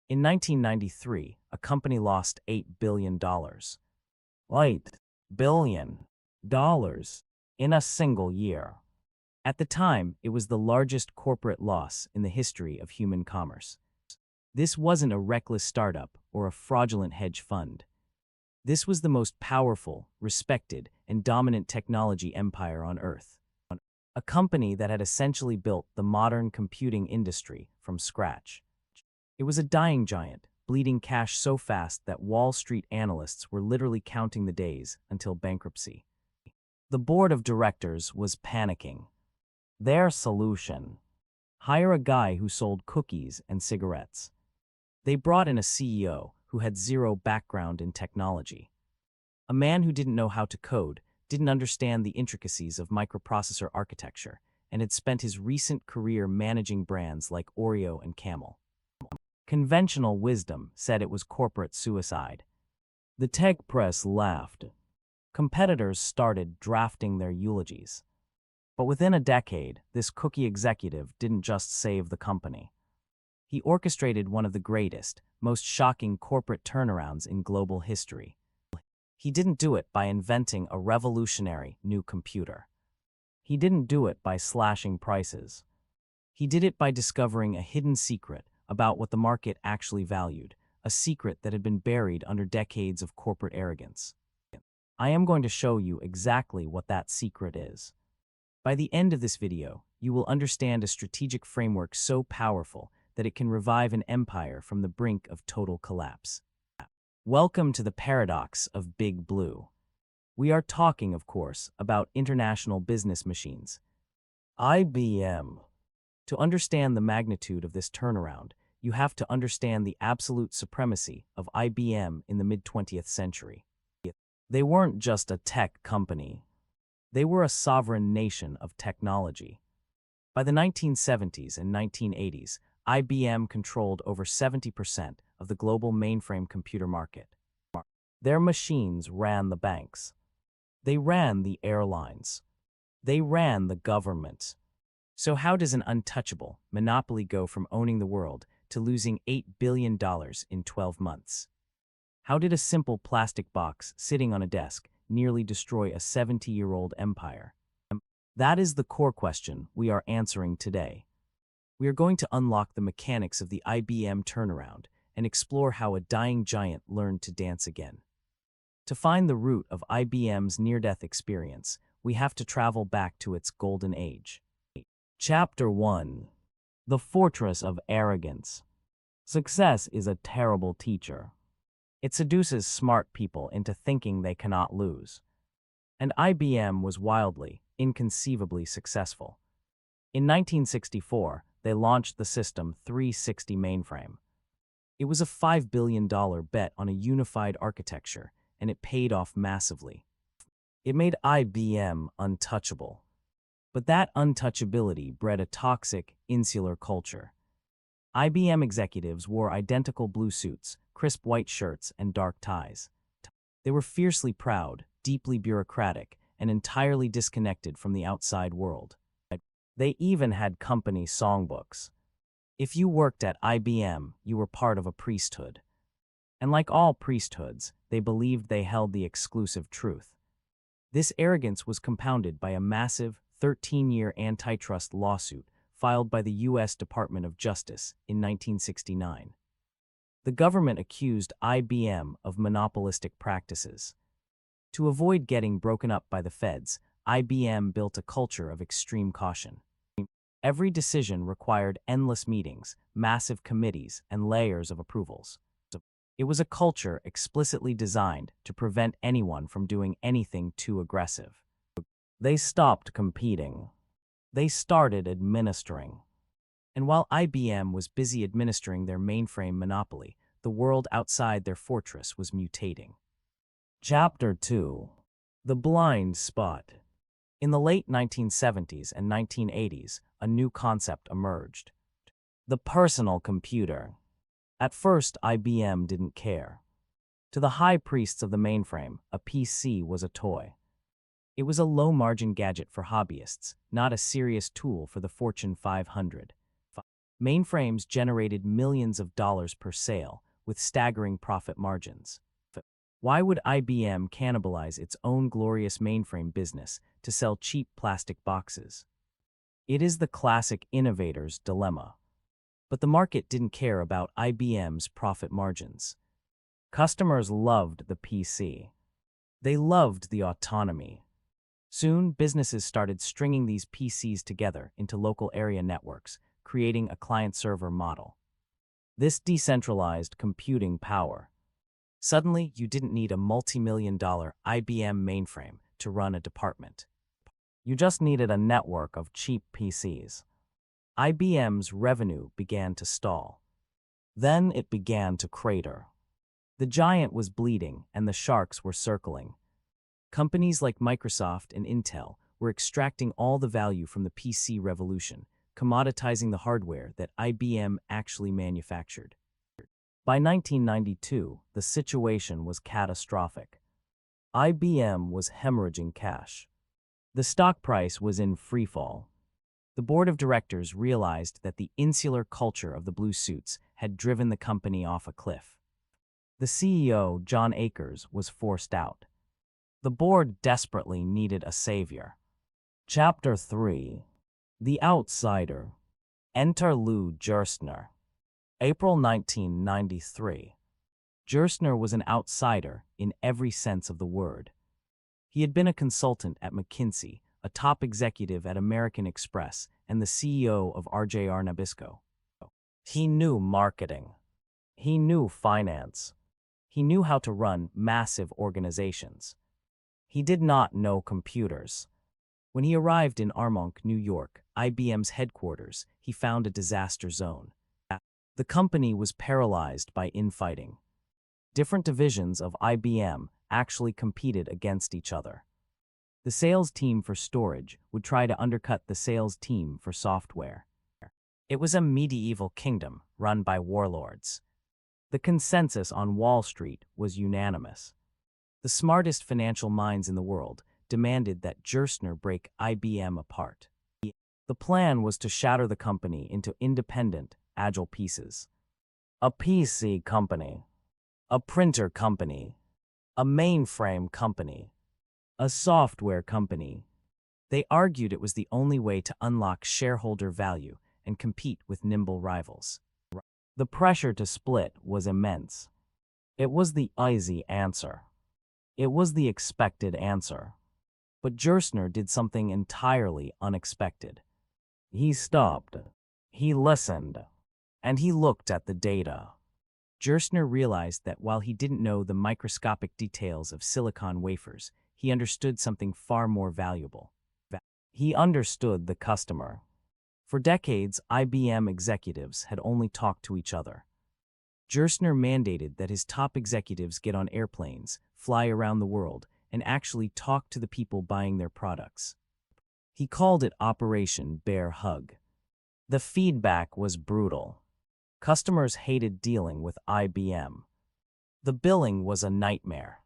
In 1993, a company lost $8 billion. $8 billion in a single year. At the time, it was the largest corporate loss in the history of human commerce. This wasn't a reckless startup or a fraudulent hedge fund. This was the most powerful, respected, and dominant technology empire on Earth. A company that had essentially built the modern computing industry from scratch. It was a dying giant, bleeding cash so fast that Wall Street analysts were literally counting the days until bankruptcy. The board of directors was panicking. Their solution: hire a guy who sold cookies and cigarettes. They brought in a CEO who had zero background in technology. A man who didn't know how to code, didn't understand the intricacies of microprocessor architecture, and had spent his recent career managing brands like Oreo and Camel. Conventional wisdom said it was corporate suicide. The tech press laughed. Competitors started drafting their eulogies. But within a decade, this cookie executive didn't just save the company. He orchestrated one of the greatest, most shocking corporate turnarounds in global history. He didn't do it by inventing a revolutionary new computer. He didn't do it by slashing prices. He did it by discovering a hidden secret about what the market actually valued, a secret that had been buried under decades of corporate arrogance. I am going to show you exactly what that secret is. By the end of this video, you will understand a strategic framework so powerful that it can revive an empire from the brink of total collapse. Welcome to the paradox of Big Blue. We are talking, of course, about international business machines. IBM. To understand the magnitude of this turnaround, you have to understand the absolute supremacy of IBM in the mid-20th century. They weren't just a tech company. They were a sovereign nation of technology. By the 1970s and 1980s, IBM controlled over 70% of the global mainframe computer market. Their machines ran the banks. They ran the airlines. They ran the government. So how does an untouchable monopoly go from owning the world to losing $8 billion in 12 months? How did a simple plastic box sitting on a desk nearly destroy a 70-year-old empire? That is the core question we are answering today. We are going to unlock the mechanics of the IBM turnaround and explore how a dying giant learned to dance again. To find the root of IBM's near-death experience, we have to travel back to its golden age. Chapter 1. The Fortress of Arrogance. Success is a terrible teacher. It seduces smart people into thinking they cannot lose. And IBM was wildly, inconceivably successful. In 1964, they launched the System 360 mainframe. It was a $5 billion bet on a unified architecture, and it paid off massively. It made IBM untouchable. But that untouchability bred a toxic, insular culture. IBM executives wore identical blue suits, crisp white shirts, and dark ties. They were fiercely proud, deeply bureaucratic, and entirely disconnected from the outside world. They even had company songbooks. If you worked at IBM, you were part of a priesthood. And like all priesthoods, they believed they held the exclusive truth. This arrogance was compounded by a massive, 13-year antitrust lawsuit filed by the U.S. Department of Justice in 1969. The government accused IBM of monopolistic practices. To avoid getting broken up by the feds, IBM built a culture of extreme caution. Every decision required endless meetings, massive committees, and layers of approvals. It was a culture explicitly designed to prevent anyone from doing anything too aggressive. They stopped competing. They started administering. And while IBM was busy administering their mainframe monopoly, the world outside their fortress was mutating. Chapter 2. The Blind Spot. In the late 1970s and 1980s, a new concept emerged: the personal computer. At first, IBM didn't care. To the high priests of the mainframe, a PC was a toy. It was a low-margin gadget for hobbyists, not a serious tool for the Fortune 500. Mainframes generated millions of dollars per sale, with staggering profit margins. Why would IBM cannibalize its own glorious mainframe business to sell cheap plastic boxes? It is the classic innovator's dilemma. But the market didn't care about IBM's profit margins. Customers loved the PC. They loved the autonomy. Soon, businesses started stringing these PCs together into local area networks, creating a client-server model. This decentralized computing power. Suddenly, you didn't need a multi-million-dollar IBM mainframe to run a department. You just needed a network of cheap PCs. IBM's revenue began to stall. Then it began to crater. The giant was bleeding and the sharks were circling. Companies like Microsoft and Intel were extracting all the value from the PC revolution, commoditizing the hardware that IBM actually manufactured. By 1992, the situation was catastrophic. IBM was hemorrhaging cash. The stock price was in freefall. The board of directors realized that the insular culture of the blue suits had driven the company off a cliff. The CEO, John Akers, was forced out. The board desperately needed a savior. Chapter 3. The Outsider. Enter Lou Gerstner. April 1993. Gerstner was an outsider in every sense of the word. He had been a consultant at McKinsey, a top executive at American Express, and the CEO of RJR Nabisco. He knew marketing. He knew finance. He knew how to run massive organizations. He did not know computers. When he arrived in Armonk, New York, IBM's headquarters, he found a disaster zone. The company was paralyzed by infighting. Different divisions of IBM actually competed against each other. The sales team for storage would try to undercut the sales team for software. It was a medieval kingdom run by warlords. The consensus on Wall Street was unanimous. The smartest financial minds in the world demanded that Gerstner break IBM apart. The plan was to shatter the company into independent, agile pieces. A PC company, a printer company, a mainframe company, a software company. They argued it was the only way to unlock shareholder value and compete with nimble rivals. The pressure to split was immense. It was the easy answer. It was the expected answer. But Gerstner did something entirely unexpected. He stopped. He listened. And he looked at the data. Gerstner realized that while he didn't know the microscopic details of silicon wafers, he understood something far more valuable. He understood the customer. For decades, IBM executives had only talked to each other. Gerstner mandated that his top executives get on airplanes, fly around the world, and actually talk to the people buying their products. He called it Operation Bear Hug. The feedback was brutal. Customers hated dealing with IBM. The billing was a nightmare.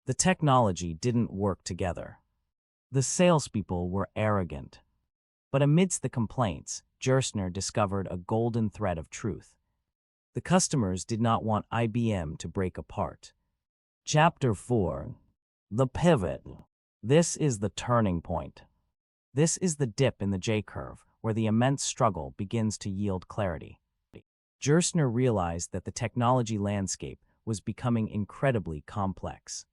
The technology didn't work together. The salespeople were arrogant. But amidst the complaints, Gerstner discovered a golden thread of truth. The customers did not want IBM to break apart. Chapter 4. The Pivot. This is the turning point. This is the dip in the J-curve where the immense struggle begins to yield clarity. Gerstner realized that the technology landscape was becoming incredibly complex.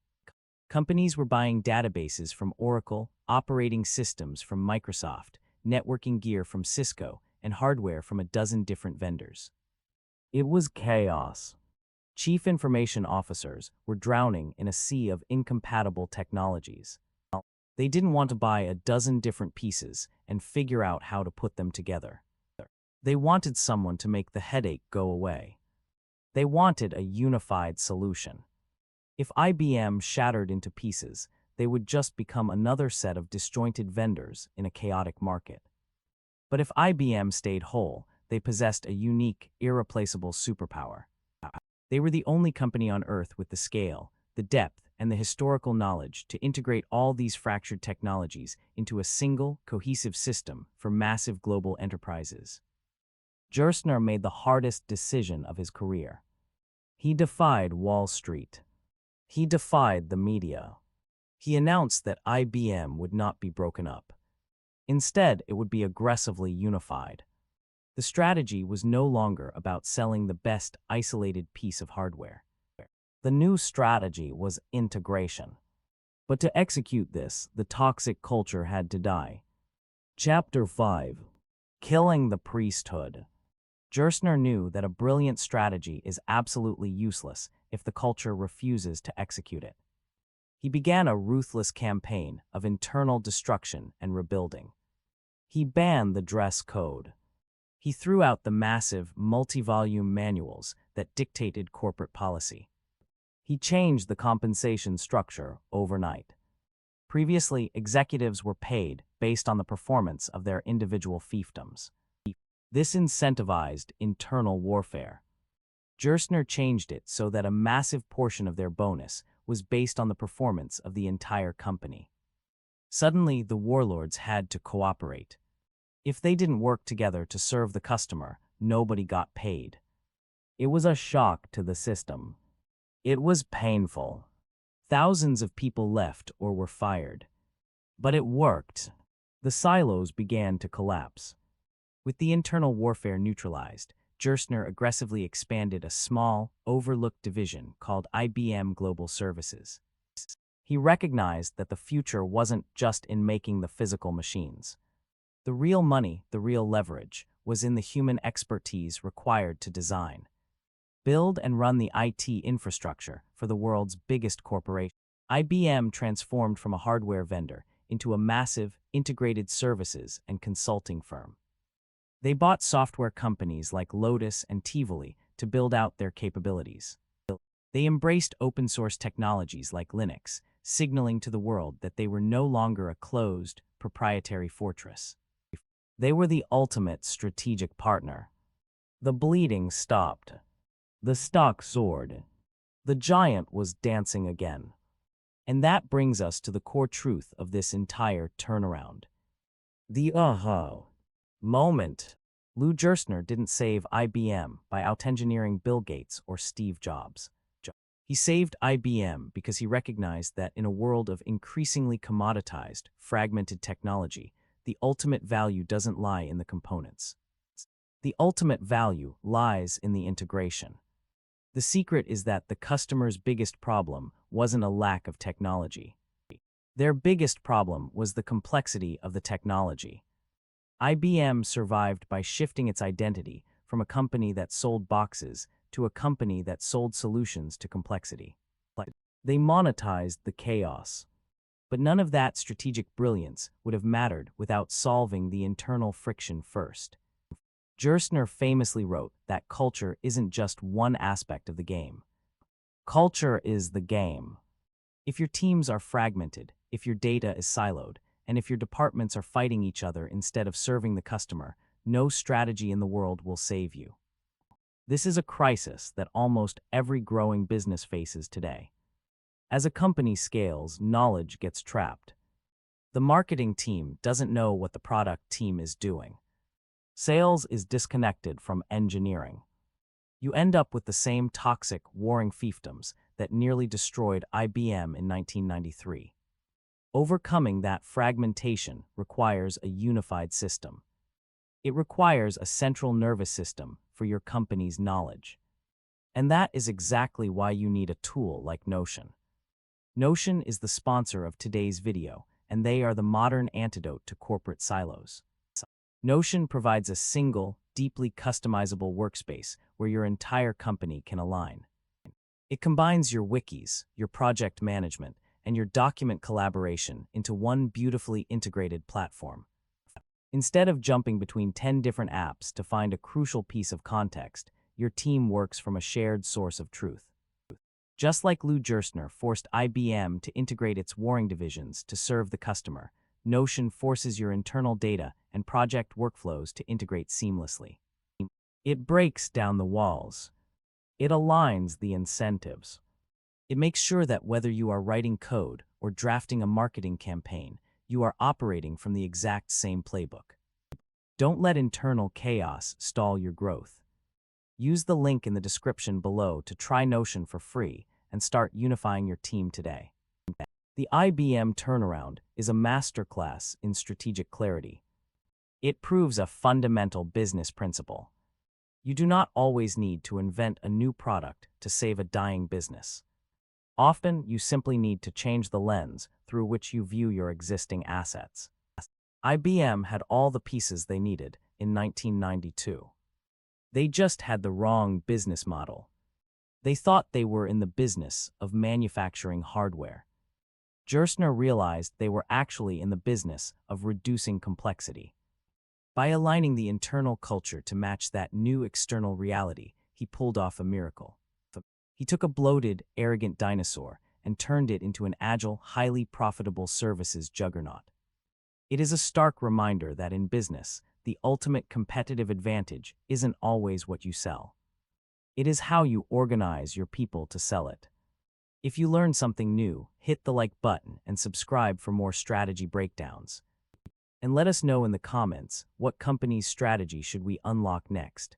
Companies were buying databases from Oracle, operating systems from Microsoft, networking gear from Cisco, and hardware from a dozen different vendors. It was chaos. Chief information officers were drowning in a sea of incompatible technologies. They didn't want to buy a dozen different pieces and figure out how to put them together. They wanted someone to make the headache go away. They wanted a unified solution. If IBM shattered into pieces, they would just become another set of disjointed vendors in a chaotic market. But if IBM stayed whole, they possessed a unique, irreplaceable superpower. They were the only company on Earth with the scale, the depth, and the historical knowledge to integrate all these fractured technologies into a single, cohesive system for massive global enterprises. Gerstner made the hardest decision of his career. He defied Wall Street. He defied the media. He announced that IBM would not be broken up. Instead, it would be aggressively unified. The strategy was no longer about selling the best isolated piece of hardware. The new strategy was integration. But to execute this, the toxic culture had to die. Chapter 5. Killing the Priesthood. Gerstner knew that a brilliant strategy is absolutely useless if the culture refuses to execute it. He began a ruthless campaign of internal destruction and rebuilding. He banned the dress code. He threw out the massive, multi-volume manuals that dictated corporate policy. He changed the compensation structure overnight. Previously, executives were paid based on the performance of their individual fiefdoms. This incentivized internal warfare. Gerstner changed it so that a massive portion of their bonus was based on the performance of the entire company. Suddenly, the warlords had to cooperate. If they didn't work together to serve the customer, nobody got paid. It was a shock to the system. It was painful. Thousands of people left or were fired. But it worked. The silos began to collapse. With the internal warfare neutralized, Gerstner aggressively expanded a small, overlooked division called IBM Global Services. He recognized that the future wasn't just in making the physical machines. The real money, the real leverage, was in the human expertise required to design, build and run the IT infrastructure for the world's biggest corporation. IBM transformed from a hardware vendor into a massive, integrated services and consulting firm. They bought software companies like Lotus and Tivoli to build out their capabilities. They embraced open-source technologies like Linux, signaling to the world that they were no longer a closed, proprietary fortress. They were the ultimate strategic partner. The bleeding stopped. The stock soared. The giant was dancing again. And that brings us to the core truth of this entire turnaround. The aha moment. Lou Gerstner didn't save IBM by out-engineering Bill Gates or Steve Jobs. He saved IBM because he recognized that in a world of increasingly commoditized, fragmented technology, the ultimate value doesn't lie in the components. The ultimate value lies in the integration. The secret is that the customer's biggest problem wasn't a lack of technology. Their biggest problem was the complexity of the technology. IBM survived by shifting its identity from a company that sold boxes to a company that sold solutions to complexity. They monetized the chaos. But none of that strategic brilliance would have mattered without solving the internal friction first. Gerstner famously wrote that culture isn't just one aspect of the game. Culture is the game. If your teams are fragmented, if your data is siloed, and if your departments are fighting each other instead of serving the customer, no strategy in the world will save you. This is a crisis that almost every growing business faces today. As a company scales, knowledge gets trapped. The marketing team doesn't know what the product team is doing. Sales is disconnected from engineering. You end up with the same toxic, warring fiefdoms that nearly destroyed IBM in 1993. Overcoming that fragmentation requires a unified system. It requires a central nervous system for your company's knowledge. And that is exactly why you need a tool like Notion. Notion is the sponsor of today's video, and they are the modern antidote to corporate silos. Notion provides a single, deeply customizable workspace where your entire company can align. It combines your wikis, your project management, and your document collaboration into one beautifully integrated platform. Instead of jumping between 10 different apps to find a crucial piece of context, your team works from a shared source of truth. Just like Lou Gerstner forced IBM to integrate its warring divisions to serve the customer, Notion forces your internal data and project workflows to integrate seamlessly. It breaks down the walls. It aligns the incentives. It makes sure that whether you are writing code or drafting a marketing campaign, you are operating from the exact same playbook. Don't let internal chaos stall your growth. Use the link in the description below to try Notion for free and start unifying your team today. The IBM turnaround is a masterclass in strategic clarity. It proves a fundamental business principle. You do not always need to invent a new product to save a dying business. Often, you simply need to change the lens through which you view your existing assets. IBM had all the pieces they needed in 1992. They just had the wrong business model. They thought they were in the business of manufacturing hardware. Gerstner realized they were actually in the business of reducing complexity. By aligning the internal culture to match that new external reality, he pulled off a miracle. He took a bloated, arrogant dinosaur and turned it into an agile, highly profitable services juggernaut. It is a stark reminder that in business, the ultimate competitive advantage isn't always what you sell. It is how you organize your people to sell it. If you learn something new, hit the like button and subscribe for more strategy breakdowns. And let us know in the comments, what company's strategy should we unlock next?